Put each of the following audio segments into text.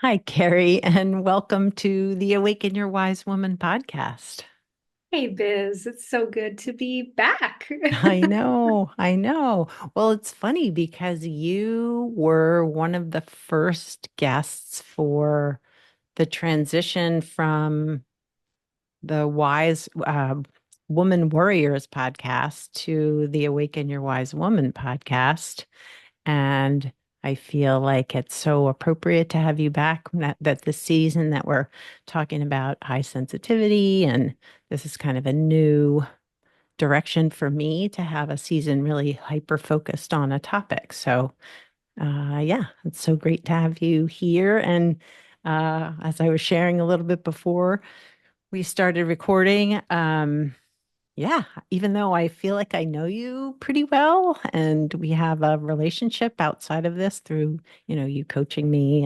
Hi, Carrie, and welcome to the Awaken Your Wise Woman podcast. Hey Biz, it's so good to be back. I know, I know. Well, it's funny because you were one of the first guests for the transition from the Wise Woman Warriors podcast to the Awaken Your Wise Woman podcast. And I feel like it's so appropriate to have you back that the season that we're talking about high sensitivity. And this is kind of a new direction for me to have a season really hyper focused on a topic. So, yeah, it's so great to have you here. And as I was sharing a little bit before we started recording, yeah, even though I feel like I know you pretty well and we have a relationship outside of this through, you coaching me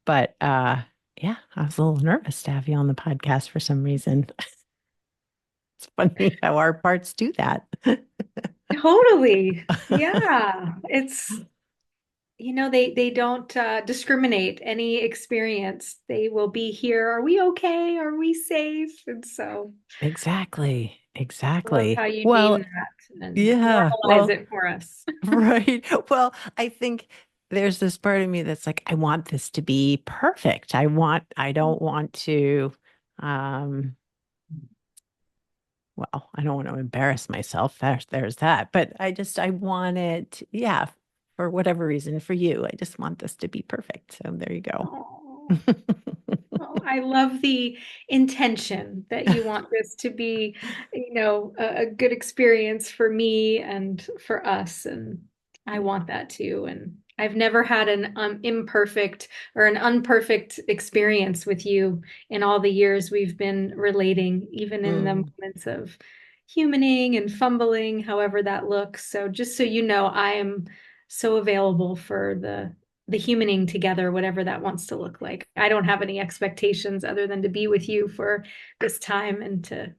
but yeah, I was a little nervous to have you on the podcast for some reason. It's funny how our parts do that. Totally. Yeah. They don't discriminate any experience. They will be here. Are we okay? Are we safe? And so Exactly. I love Exactly. how you deem Well, that and yeah. normalize Well, it for us. right. Well, I think there's this part of me that's like, I want this to be perfect. I don't want to, um, well, I don't want to embarrass myself. There's that. But I want it, yeah, for whatever reason for you. I just want this to be perfect. So there you go. Oh. Oh, I love the intention that you want this to be, a good experience for me and for us. And I want that too. And I've never had an imperfect or an unperfect experience with you in all the years we've been relating, even in the Mm, moments of humaning and fumbling, however that looks. So just so you know, I am so available for the humaning together, whatever that wants to look like. I don't have any expectations other than to be with you for this time and to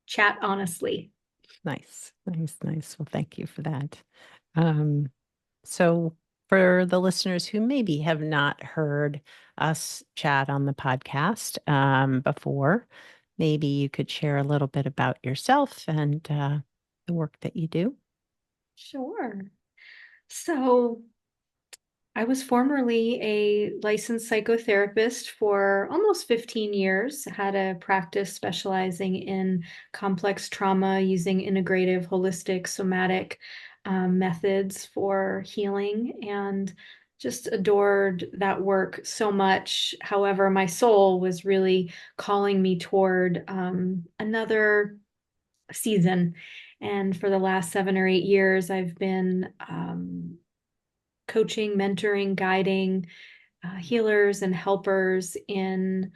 chat honestly. nice, nice, nice. Well, thank you for that. Um, so for the listeners who maybe have not heard us chat on the podcast before, maybe you could share a little bit about yourself and the work that you do. Sure. So I was formerly a licensed psychotherapist for almost 15 years, had a practice specializing in complex trauma using integrative, holistic, somatic methods for healing, and just adored that work so much. However, my soul was really calling me toward another season. And for the last 7 or 8 years, I've been coaching, mentoring, guiding healers and helpers in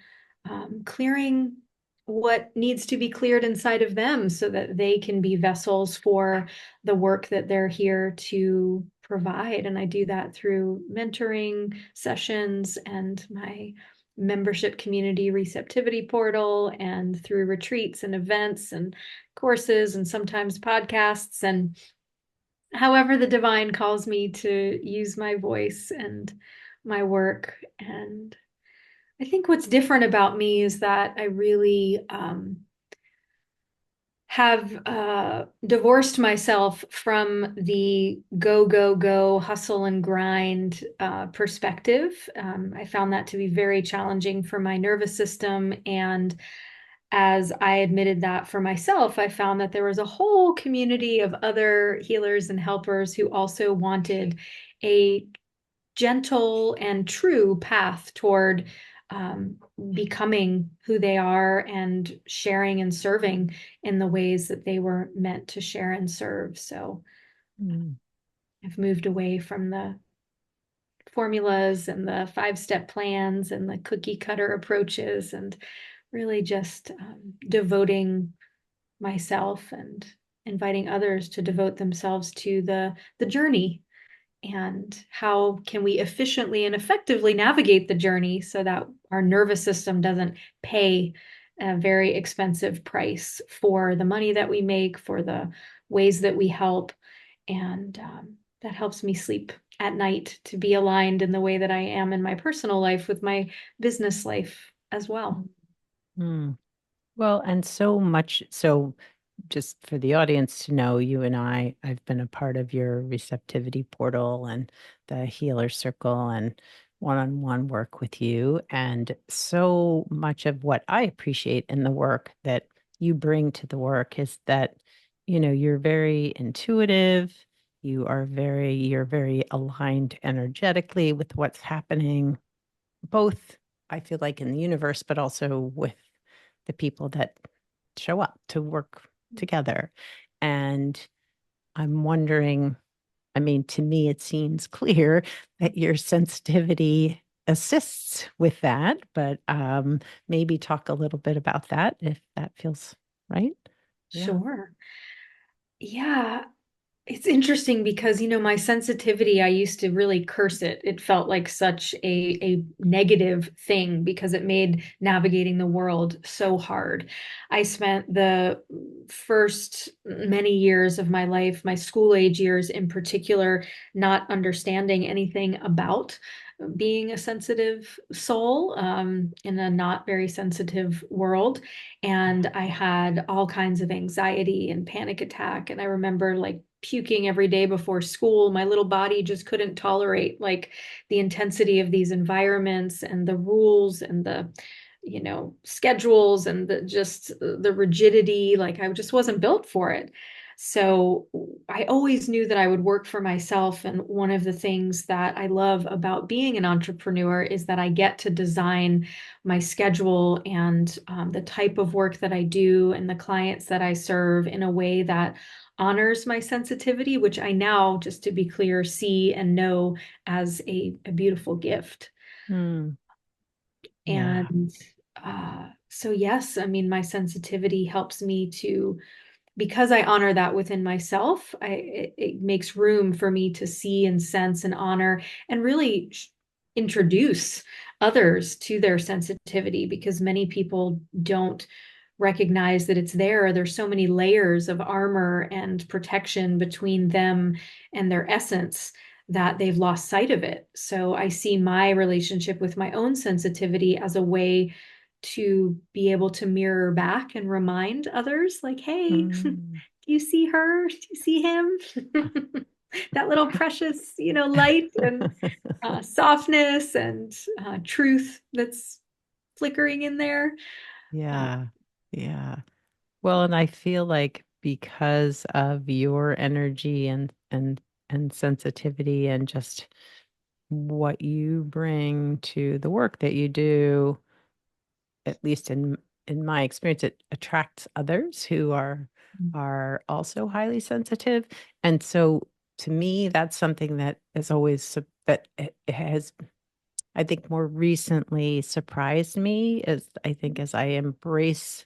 clearing what needs to be cleared inside of them so that they can be vessels for the work that they're here to provide. And I do that through mentoring sessions and my membership community receptivity portal and through retreats and events and courses and sometimes podcasts and however the divine calls me to use my voice and my work. And I think what's different about me is that I really have divorced myself from the go, go, go, hustle and grind perspective. I found that to be very challenging for my nervous system. And as I admitted that for myself, I found that there was a whole community of other healers and helpers who also wanted a gentle and true path toward um, becoming who they are and sharing and serving in the ways that they were meant to share and serve. So Mm. I've moved away from the formulas and the 5-step plans and the cookie cutter approaches and really just devoting myself and inviting others to devote themselves to the journey and how can we efficiently and effectively navigate the journey so that our nervous system doesn't pay a very expensive price for the money that we make, for the ways that we help, and that helps me sleep at night to be aligned in the way that I am in my personal life with my business life as well. Hmm. Well, and so much so, just for the audience to know, you and I've been a part of your receptivity portal and the healer circle and one-on-one work with you. And so much of what I appreciate in the work that you bring to the work is that, you're very intuitive. You're very aligned energetically with what's happening, both, I feel like, in the universe, but also with the people that show up to work together. And I'm wondering, I mean, to me, it seems clear that your sensitivity assists with that, but maybe talk a little bit about that if that feels right. Yeah. Sure. Yeah, it's interesting because, my sensitivity, I used to really curse it. It felt like such a negative thing because it made navigating the world so hard. I spent the first many years of my life, my school age years in particular, not understanding anything about being a sensitive soul in a not very sensitive world. And I had all kinds of anxiety and panic attack. And I remember like puking every day before school. My little body just couldn't tolerate like the intensity of these environments and the rules and the schedules and the rigidity. Like I just wasn't built for it. So I always knew that I would work for myself. And one of the things that I love about being an entrepreneur is that I get to design my schedule and the type of work that I do and the clients that I serve in a way that honors my sensitivity, which I now, just to be clear, see and know as a beautiful gift. Hmm. Yeah. And so, yes, I mean, my sensitivity helps me to, because I honor that within myself, it makes room for me to see and sense and honor and really introduce others to their sensitivity because many people don't recognize that it's there. There's so many layers of armor and protection between them and their essence that they've lost sight of it. So I see my relationship with my own sensitivity as a way to be able to mirror back and remind others, like, hey, do Hmm. you see her? Do you see him? That little precious, light and softness and truth that's flickering in there. Uh, Yeah. Yeah. Well, and I feel like because of your energy and sensitivity and just what you bring to the work that you do, at least in my experience, it attracts others who are also highly sensitive. And so to me, that's something that is always that it has, I think, more recently surprised me, is I think as I embrace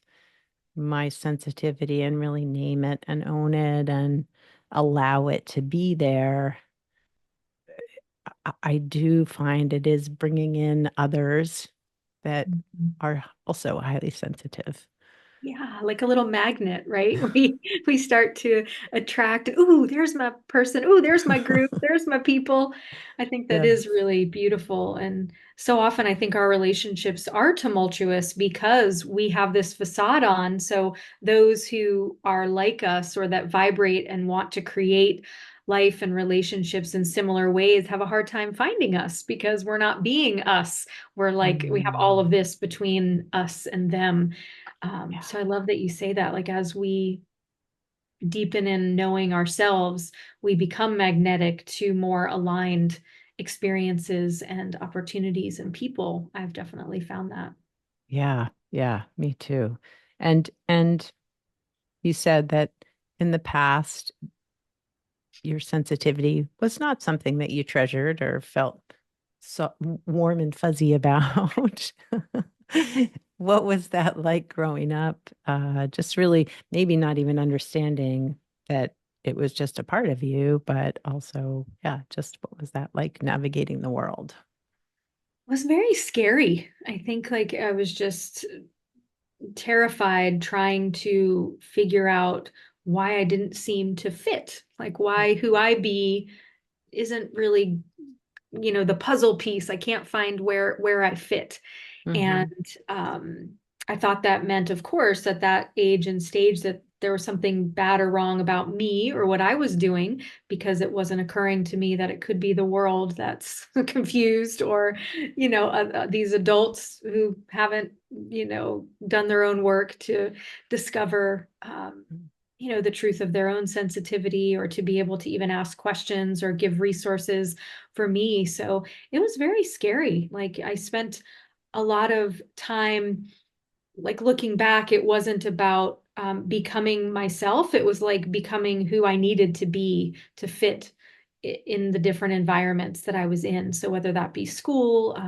my sensitivity and really name it and own it and allow it to be there, I do find it is bringing in others that are also highly sensitive. Yeah, like a little magnet, right? We start to attract, ooh, there's my person, ooh, there's my group, there's my people. I think that is Yes. really beautiful. And so often I think our relationships are tumultuous because we have this facade on. So those who are like us or that vibrate and want to create life and relationships in similar ways have a hard time finding us because we're not being us. We're like, we have all of Mm, this between us and them. yeah. So I love that you say that. Like as we deepen in knowing ourselves, we become magnetic to more aligned experiences and opportunities and people. I've definitely found that. Yeah. Yeah. Me too. And you said that in the past, your sensitivity was not something that you treasured or felt so warm and fuzzy about. What was that like growing up? Just really maybe not even understanding that it was just a part of you, but also, yeah, just what was that like navigating the world? It was very scary. I think like I was just terrified trying to figure out why I didn't seem to fit, like why who I be isn't really, the puzzle piece. I can't find where I fit. Mm-hmm. And I thought that meant, of course, at that age and stage that there was something bad or wrong about me or what I was doing, because it wasn't occurring to me that it could be the world that's confused, or, these adults who haven't, done their own work to discover, the truth of their own sensitivity, or to be able to even ask questions or give resources for me. So it was very scary. Like, I spent a lot of time, like, looking back, it wasn't about becoming myself. It was like becoming who I needed to be to fit in the different environments that I was in. So whether that be school,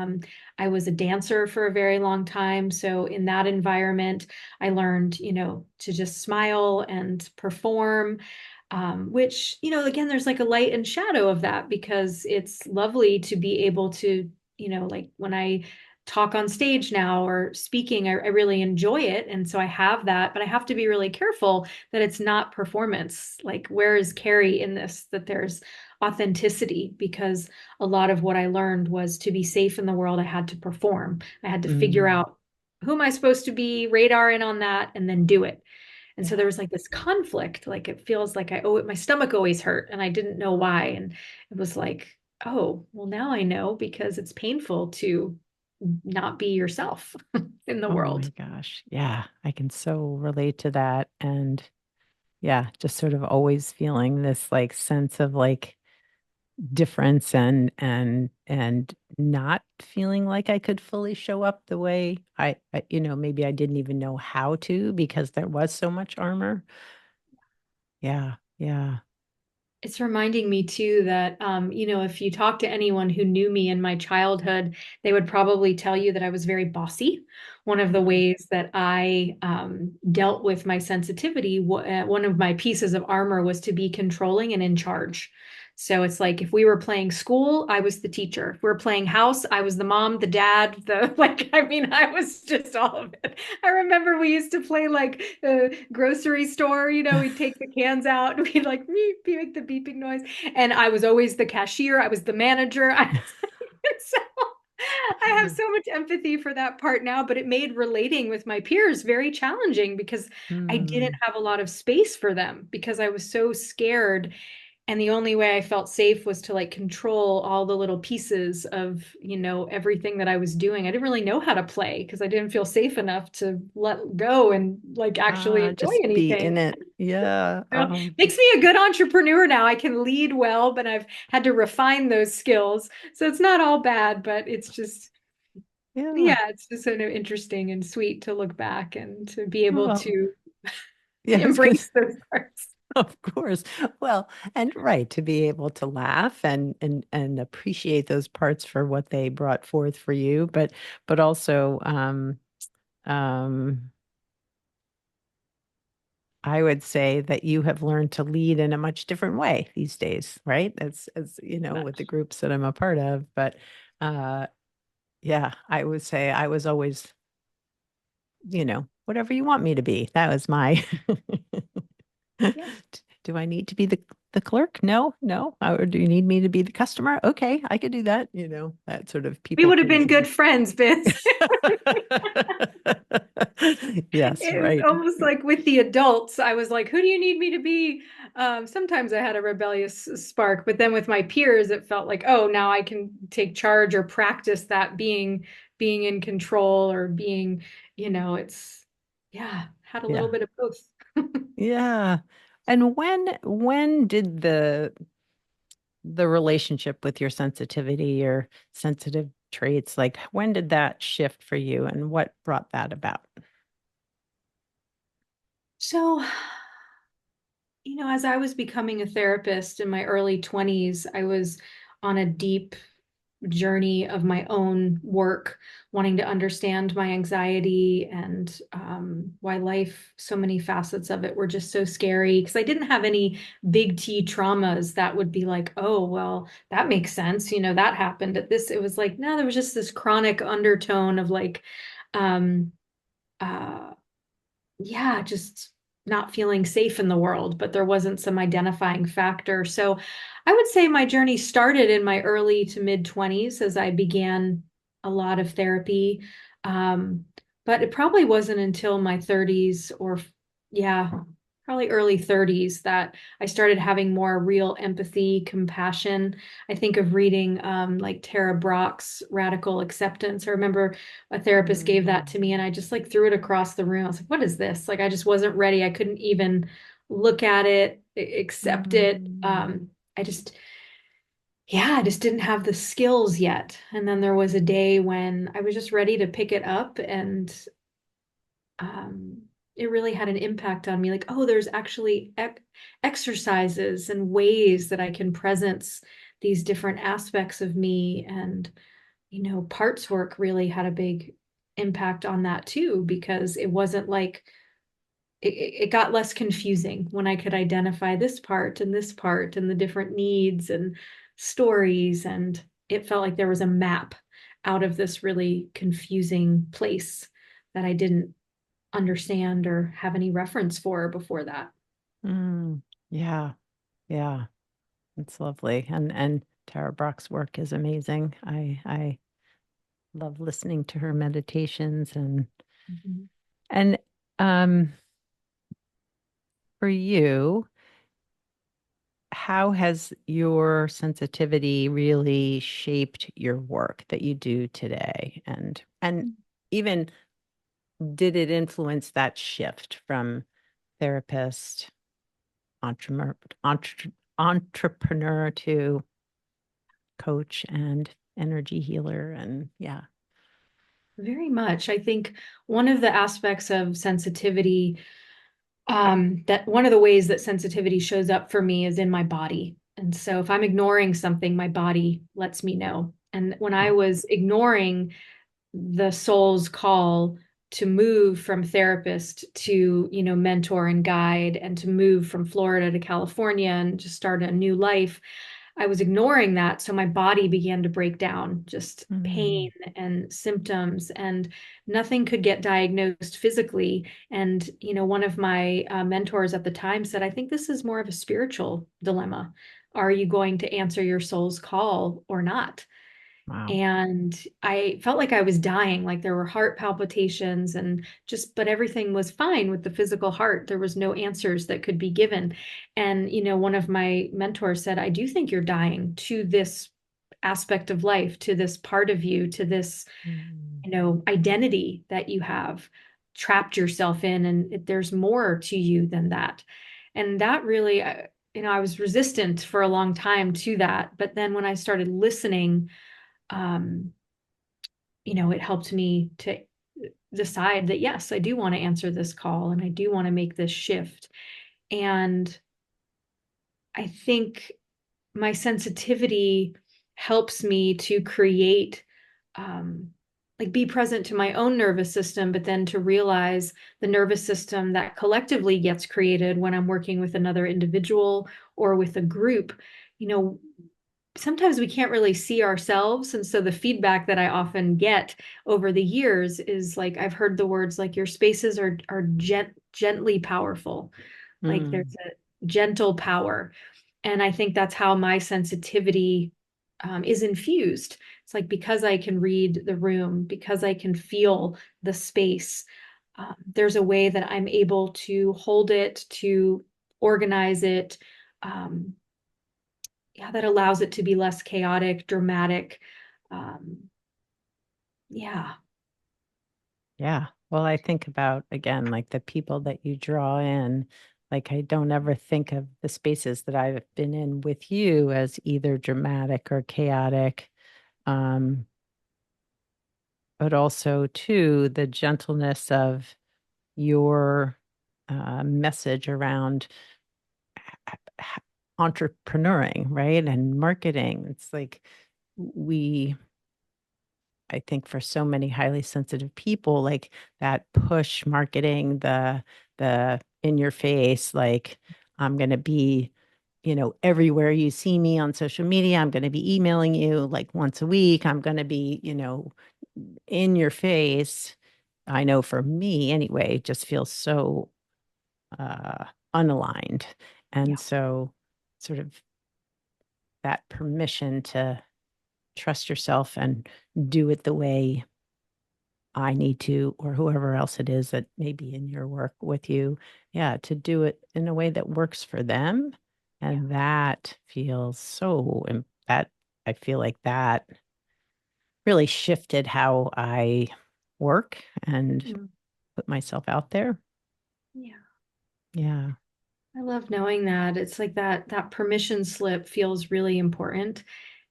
I was a dancer for a very long time. So in that environment, I learned, to just smile and perform. Which, again, there's like a light and shadow of that, because it's lovely to be able to, like when I talk on stage now or speaking, I really enjoy it. And so I have that, but I have to be really careful that it's not performance. Like, where is Carrie in this? That there's authenticity, because a lot of what I learned was to be safe in the world, I had to perform. I had to figure Mm. out who am I supposed to be, radar in on that, and then do it. And so Yeah. there was like this conflict, like it feels like my stomach always hurt and I didn't know why. And it was like, oh, well, now I know, because it's painful to not be yourself in the Oh world. my gosh. Yeah, I can so relate to that. And yeah, just sort of always feeling this like sense of like difference and not feeling like I could fully show up the way maybe I didn't even know how to because there was so much armor. Yeah, yeah. It's reminding me too that, if you talk to anyone who knew me in my childhood, they would probably tell you that I was very bossy. One of the Mm. ways that I dealt with my sensitivity, one of my pieces of armor was to be controlling and in charge. So it's like if we were playing school, I was the teacher. If we were playing house, I was the mom, the dad, the like, I mean, I was just all of it. I remember we used to play like grocery store, we'd take the cans out, and we'd like make the beeping noise. And I was always the cashier, I was the manager. So I have so much empathy for that part now, but it made relating with my peers very challenging, because I didn't Mm. have a lot of space for them, because I was so scared. And the only way I felt safe was to like control all the little pieces of, everything that I was doing. I didn't really know how to play because I didn't feel safe enough to let go and like actually enjoy Just be anything. in it. Yeah. So, makes me a good entrepreneur now. I can lead well, but I've had to refine those skills. So it's not all bad, but it's just, Yeah. yeah, it's just sort of interesting and sweet to look back and to be able Well, to yeah, I was gonna embrace those parts. of course. Well, and right, to be able to laugh and appreciate those parts for what they brought forth for you, but also um I would say that you have learned to lead in a much different way these days, right? As you know, with the Much. groups that I'm a part of. But uh yeah, I would say I was always, whatever you want me to be. That was my Yeah. Do I need to be the clerk? No, no. Or do you need me to be the customer? Okay, I could do that, that sort of We people would have been pleasing. good friends, Biz. Yes, It was right. almost like with the adults, I was like, who do you need me to be? Sometimes I had a rebellious spark, but then with my peers, it felt like, oh, now I can take charge or practice that being in control, or being, it's, yeah, had a little Yeah. bit of both. Yeah. And when did the relationship with your sensitivity or sensitive traits, like when did that shift for you and what brought that about? So, as I was becoming a therapist in my early 20s, I was on a deep journey of my own work, wanting to understand my anxiety, and why life, so many facets of it were just so scary, because I didn't have any big T traumas that would be like, oh, well, that makes sense. That happened at this. It was like, no, there was just this chronic undertone of like, um, uh, yeah, just not feeling safe in the world, but there wasn't some identifying factor. So I would say my journey started in my early to mid 20s as I began a lot of therapy. Um, but it probably wasn't until my 30s or, yeah, probably early 30s that I started having more real empathy, compassion. I think of reading like Tara Brach's Radical Acceptance. I remember a therapist gave that to me and I just like threw it across the room. I was like, what is this? Like, I just wasn't ready. I couldn't even look at it, accept it. Mm. I just, yeah, I just didn't have the skills yet. And then there was a day when I was just ready to pick it up and um, it really had an impact on me. Like, oh, there's actually exercises and ways that I can presence these different aspects of me. And, parts work really had a big impact on that too, because it wasn't like it got less confusing when I could identify this part and the different needs and stories. And it felt like there was a map out of this really confusing place that I didn't understand or have any reference for before that. Mm. Yeah, yeah, it's lovely. And Tara Brach's work is amazing. I love listening to her meditations Mhm. and um for you, how has your sensitivity really shaped your work that you do today? And even did it influence that shift from therapist, entrepreneur, entrepreneur to coach and energy healer? And yeah. Very much. I think one of the aspects of sensitivity, that one of the ways that sensitivity shows up for me is in my body. And so if I'm ignoring something, my body lets me know. And when I was ignoring the soul's call to move from therapist to, mentor and guide and to move from Florida to California and just start a new life, I was ignoring that. So my body began to break down, just pain Mm, and symptoms, and nothing could get diagnosed physically. And, one of my mentors at the time said, I think this is more of a spiritual dilemma. Are you going to answer your soul's call or not? wow. And I felt like I was dying, like there were heart palpitations and just, but everything was fine with the physical heart. There was no answers that could be given. And, one of my mentors said, I do think you're dying to this aspect of life, to this part of you, to this, Mm, identity that you have trapped yourself in. And there's more to you than that. And that really, I was resistant for a long time to that. But then when I started listening, um, it helped me to decide that yes, I do want to answer this call and I do want to make this shift. And I think my sensitivity helps me to create, um, like be present to my own nervous system, but then to realize the nervous system that collectively gets created when I'm working with another individual or with a group. You know, sometimes we can't really see ourselves. And so the feedback that I often get over the years is like, I've heard the words like your spaces are gently powerful, like mm, there's a gentle power. And I think that's how my sensitivity is infused. It's like because I can read the room, because I can feel the space, there's a way that I'm able to hold it, to organize it, um, yeah, that allows it to be less chaotic, dramatic. Um, yeah. yeah. Well, I think about again, like the people that you draw in. Like, I don't ever think of the spaces that I've been in with you as either dramatic or chaotic. Um, but also, too, the gentleness of your message around entrepreneuring, right? And marketing. It's like we I think for so many highly sensitive people, like that push marketing, the in your face, like I'm gonna be, everywhere you see me on social media, I'm gonna be emailing you like once a week. I'm gonna be, in your face. I know for me anyway, it just feels so uh unaligned. Yeah. And so sort of that permission to trust yourself and do it the way I need to, or whoever else it is that may be in your work with you. Yeah, to do it in a way that works for them. Yeah. And that feels so, that I feel like that really shifted how I work and Mm. put myself out there. Yeah. Yeah. I love knowing that. It's like that permission slip feels really important.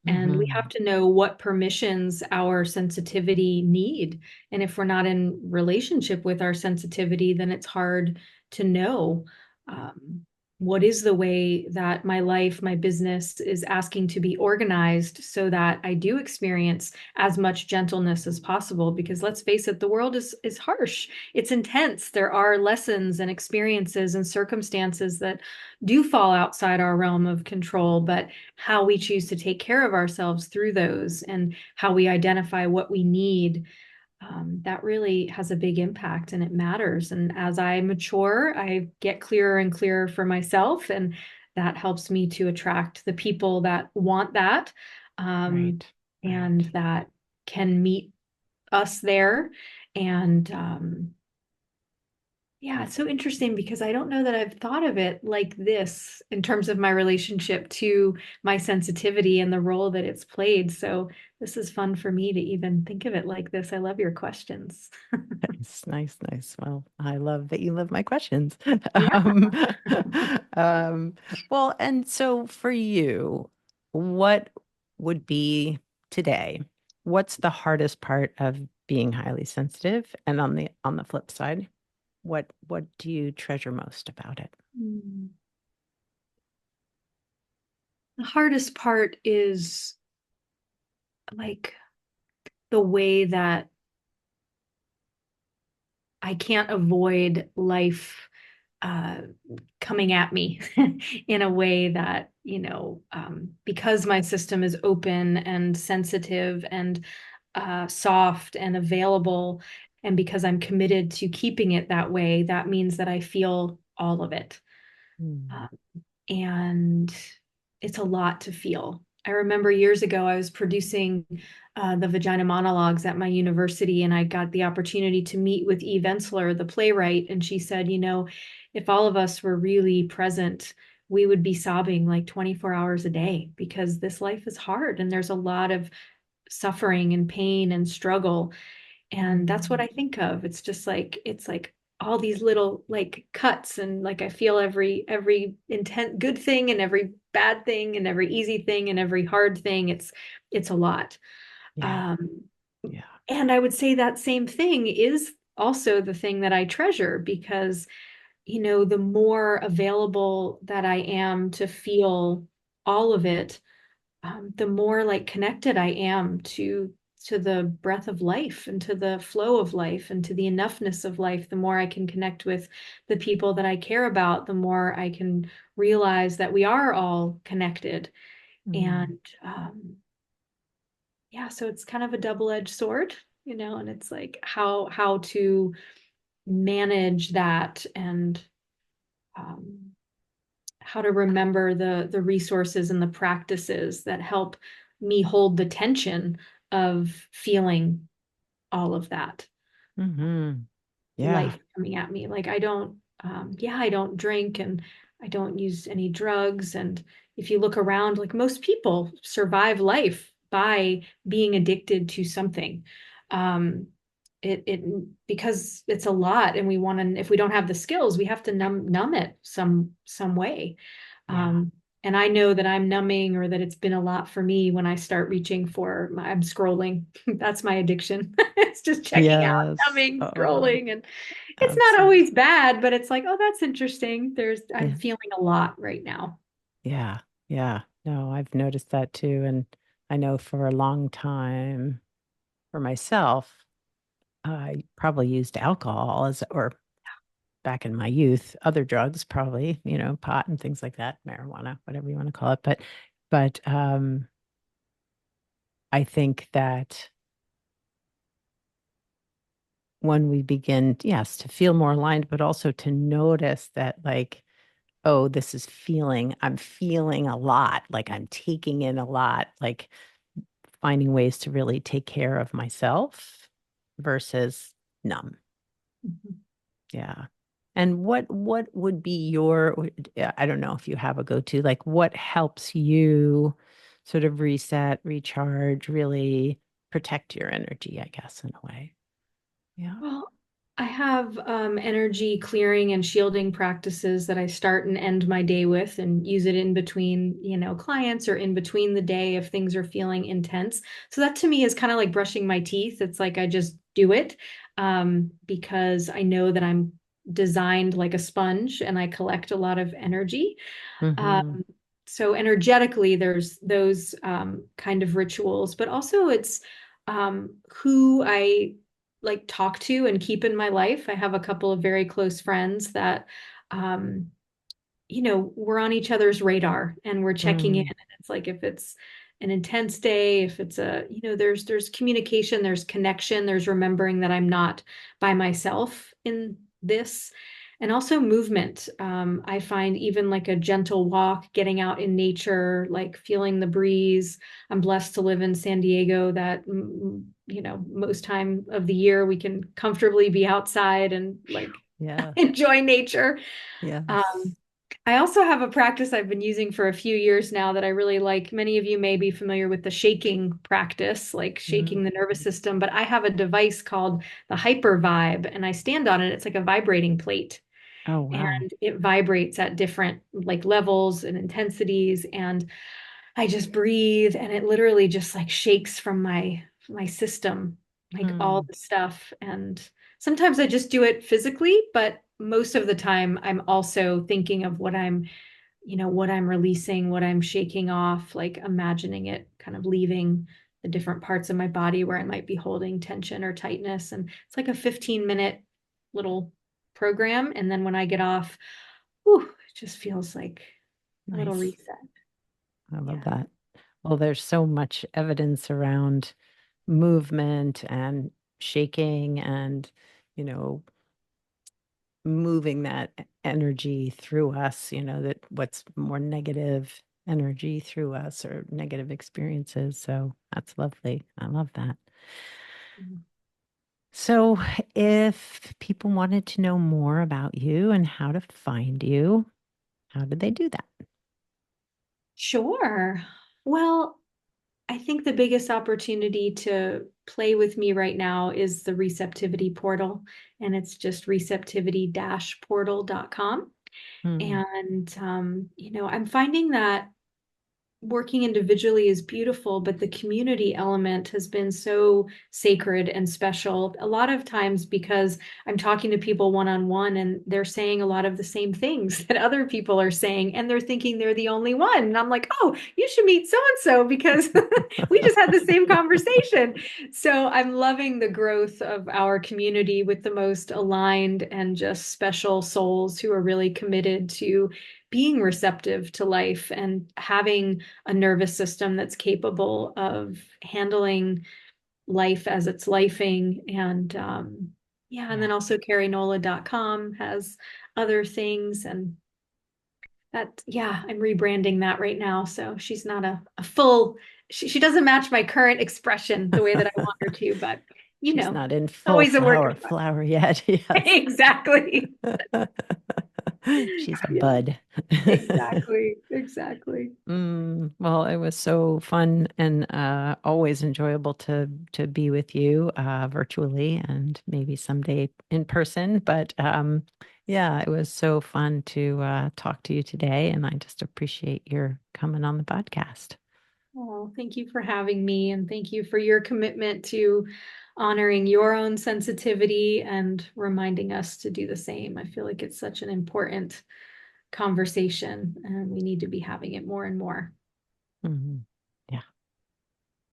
And we have Hmm. to know what permissions our sensitivity need. And if we're not in relationship with our sensitivity, then it's hard to know um, what is the way that my life, my business is asking to be organized so that I do experience as much gentleness as possible. Because let's face it, the world is harsh. It's intense. There are lessons and experiences and circumstances that do fall outside our realm of control, but how we choose to take care of ourselves through those and how we identify what we need, that really has a big impact and it matters. And as I mature, I get clearer and clearer for myself. And that helps me to attract the people that want that, um, Right. and Right. that can meet us there. And yeah, it's so interesting because I don't know that I've thought of it like this in terms of my relationship to my sensitivity and the role that it's played. So this is fun for me to even think of it like this. I love your questions. Nice, nice, nice. Well, I love that you love my questions. Yeah. Um, um, well, and so for you, what would be today? What's the hardest part of being highly sensitive? And on the flip side, what do you treasure most about it? Mm. The hardest part is like the way that I can't avoid life uh, coming at me in a way that, because my system is open and sensitive and soft and available, and because I'm committed to keeping it that way, that means that I feel all of it. Mm. Uh, and it's a lot to feel. I remember years ago, I was producing the Vagina Monologues at my university, and I got the opportunity to meet with Eve Ensler, the playwright. And she said, if all of us were really present, we would be sobbing like 24 hours a day because this life is hard and there's a lot of suffering and pain and struggle. And that's what Mm. I think of. It's like all these little like cuts, and like I feel every intent good thing and every bad thing and every easy thing and every hard thing. It's a lot. Yeah, Um, yeah. and I would say that same thing is also the thing that I treasure because, the more available that I am to feel all of it, the more like connected I am to the breath of life and to the flow of life and to the enoughness of life, the more I can connect with the people that I care about, the more I can realize that we are all connected. Mm. And yeah, so it's kind of a double-edged sword, and it's like how to manage that and um, how to remember the resources and the practices that help me hold the tension of feeling all of that Hmm. Yeah. life coming at me. Like I don't, yeah, I don't drink and I don't use any drugs. And if you look around, like most people survive life by being addicted to something. Um, it because it's a lot, and we want to. If we don't have the skills, we have to numb it some way. Yeah. Um, and I know that I'm numbing or that it's been a lot for me when I start reaching for I'm scrolling. That's my addiction. It's just checking out, Yes. numbing, Oh, scrolling. And it's not absolutely. always bad, but it's like, oh, that's interesting. I'm Yeah. feeling a lot right now. Yeah. Yeah. No, I've noticed that too. And I know for a long time for myself, I probably used alcohol as, or back in my youth, other drugs, probably, pot and things like that, marijuana, whatever you want to call it. But I think that when we begin, yes, to feel more aligned, but also to notice that like oh, this is feeling, I'm feeling a lot, like I'm taking in a lot, like finding ways to really take care of myself versus numb. Mhm. Yeah. And what would be your, yeah, I don't know if you have a go-to, like what helps you sort of reset, recharge, really protect your energy, I guess, in a way. Yeah. Well, I have energy clearing and shielding practices that I start and end my day with and use it in between, clients or in between the day if things are feeling intense. So that to me is kind of like brushing my teeth. It's like I just do it because I know that I'm designed like a sponge and I collect a lot of energy. Mm-hmm. Um, so energetically, there's those kind of rituals, but also it's who I like talk to and keep in my life. I have a couple of very close friends that, um, we're on each other's radar and we're checking in. Mm, And it's like if it's an intense day, if it's there's communication, there's connection, there's remembering that I'm not by myself in this. And also movement. I find even like a gentle walk, getting out in nature, like feeling the breeze. I'm blessed to live in San Diego that, most time of the year we can comfortably be outside and like yeah. enjoy nature. Yes. Um, I also have a practice I've been using for a few years now that I really like. Many of you may be familiar with the shaking practice, like Mm. shaking the nervous system, but I have a device called the Hyper Vibe, and I stand on it. It's like a vibrating plate, Oh, wow. and it vibrates at different like levels and intensities. And I just breathe, and it literally just like shakes from my system, like all Mm, the stuff. And sometimes I just do it physically, but most of the time I'm also thinking of what I'm releasing, what I'm shaking off, like imagining it kind of leaving the different parts of my body where I might be holding tension or tightness. And it's like a 15-minute little program. And then when I get off, whew, it just feels like a little nice. reset. I love Yeah. that. Well, there's so much evidence around movement and shaking and, you know, moving that energy through us, that what's more negative energy through us or negative experiences. So that's lovely. I love that. Mhm. So if people wanted to know more about you and how to find you, how did they do that? Sure. Well, I think the biggest opportunity to play with me right now is the receptivity portal, and it's just receptivity-portal.com. Hmm. And, I'm finding that working individually is beautiful, but the community element has been so sacred and special. A lot of times because I'm talking to people one on one and they're saying a lot of the same things that other people are saying, and they're thinking they're the only one. And I'm like, oh, you should meet so and so because we just had the same conversation. So I'm loving the growth of our community with the most aligned and just special souls who are really committed to being receptive to life and having a nervous system that's capable of handling life as it's lifing. And yeah, and Yeah, then also carrienola.com has other things. And that, yeah, I'm rebranding that right now. So she's not a full, she doesn't match my current expression the way that I want her to, but she's not in full always a work flower in progress. flower yet. Yes. Exactly. She's a Yeah, bud. exactly. Exactly. Well, it was so fun and always enjoyable to be with you virtually and maybe someday in person. But yeah, it was so fun to talk to you today, and I just appreciate your coming on the podcast. Well, thank you for having me, and thank you for your commitment to honoring your own sensitivity and reminding us to do the same. I feel like it's such an important conversation, and we need to be having it more and more. Mhm.